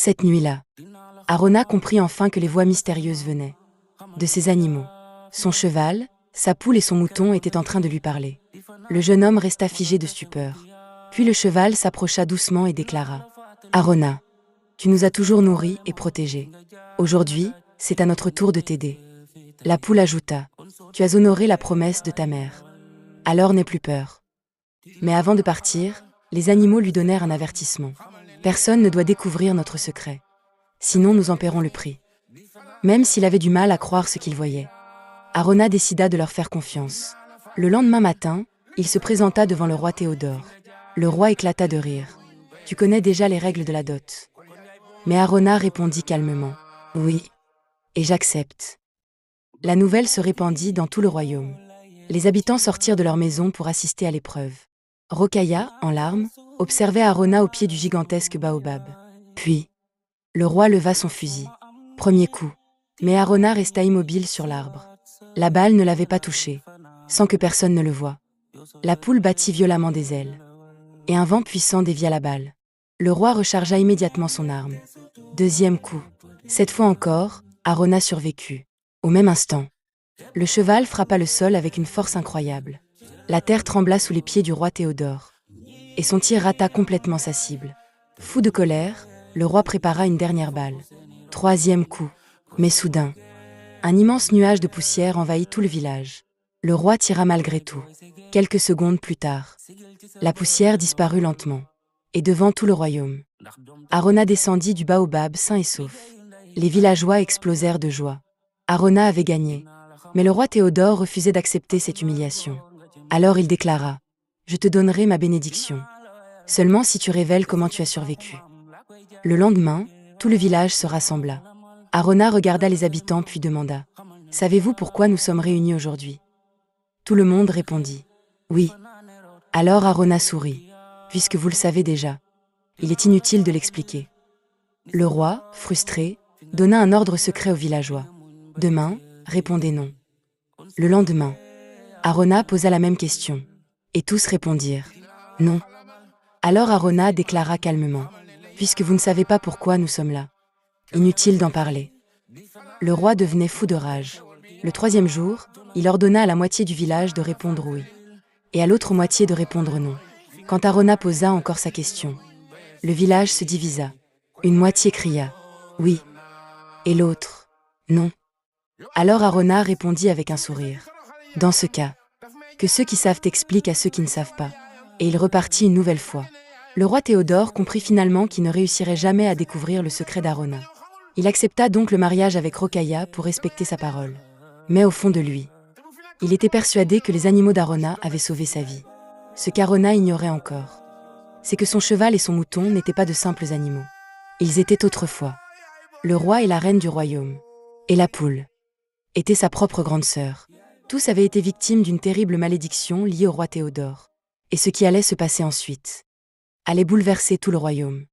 Cette nuit-là, Arona comprit enfin que les voix mystérieuses venaient de ses animaux. Son cheval, sa poule et son mouton étaient en train de lui parler. Le jeune homme resta figé de stupeur. Puis le cheval s'approcha doucement et déclara : « Arona, tu nous as toujours nourris et protégés. Aujourd'hui, c'est à notre tour de t'aider. » La poule ajouta : « Tu as honoré la promesse de ta mère. Alors n'aie plus peur. » Mais avant de partir, les animaux lui donnèrent un avertissement. Personne ne doit découvrir notre secret. Sinon nous en paierons le prix. Même s'il avait du mal à croire ce qu'il voyait, Arona décida de leur faire confiance. Le lendemain matin, il se présenta devant le roi Théodore. Le roi éclata de rire. « Tu connais déjà les règles de la dot. » Mais Arona répondit calmement : « Oui, et j'accepte. » La nouvelle se répandit dans tout le royaume. Les habitants sortirent de leur maison pour assister à l'épreuve. Rokhaya, en larmes, observait Arona au pied du gigantesque baobab. Puis, le roi leva son fusil. Premier coup. Mais Arona resta immobile sur l'arbre. La balle ne l'avait pas touché, sans que personne ne le voie. La poule battit violemment des ailes. Et un vent puissant dévia la balle. Le roi rechargea immédiatement son arme. Deuxième coup. Cette fois encore, Arona survécut. Au même instant, le cheval frappa le sol avec une force incroyable. La terre trembla sous les pieds du roi Théodore. Et son tir rata complètement sa cible. Fou de colère, le roi prépara une dernière balle. Troisième coup. Mais soudain, un immense nuage de poussière envahit tout le village. Le roi tira malgré tout. Quelques secondes plus tard, la poussière disparut lentement. Et devant tout le royaume, Arona descendit du baobab sain et sauf. Les villageois explosèrent de joie. Arona avait gagné. Mais le roi Théodore refusait d'accepter cette humiliation. Alors il déclara : « Je te donnerai ma bénédiction. Seulement si tu révèles comment tu as survécu. » Le lendemain, tout le village se rassembla. Arona regarda les habitants puis demanda : « Savez-vous pourquoi nous sommes réunis aujourd'hui ?» Tout le monde répondit : « Oui. » Alors Arona sourit : « Puisque vous le savez déjà, il est inutile de l'expliquer. » Le roi, frustré, donna un ordre secret aux villageois. « Demain, répondez non. » Le lendemain, Arona posa la même question, et tous répondirent « Non. » Alors Arona déclara calmement : « Puisque vous ne savez pas pourquoi nous sommes là, inutile d'en parler. » Le roi devenait fou de rage. Le troisième jour, il ordonna à la moitié du village de répondre oui, et à l'autre moitié de répondre non. Quand Arona posa encore sa question, le village se divisa. Une moitié cria « Oui » et l'autre « Non ». Alors Arona répondit avec un sourire : « Dans ce cas, que ceux qui savent expliquent à ceux qui ne savent pas. » Et il repartit une nouvelle fois. Le roi Théodore comprit finalement qu'il ne réussirait jamais à découvrir le secret d'Arona. Il accepta donc le mariage avec Rokhaya pour respecter sa parole. Mais au fond de lui, il était persuadé que les animaux d'Arona avaient sauvé sa vie. Ce qu'Arona ignorait encore, c'est que son cheval et son mouton n'étaient pas de simples animaux. Ils étaient autrefois le roi et la reine du royaume. Et la poule était sa propre grande sœur. Tous avaient été victimes d'une terrible malédiction liée au roi Théodore. Et ce qui allait se passer ensuite allait bouleverser tout le royaume.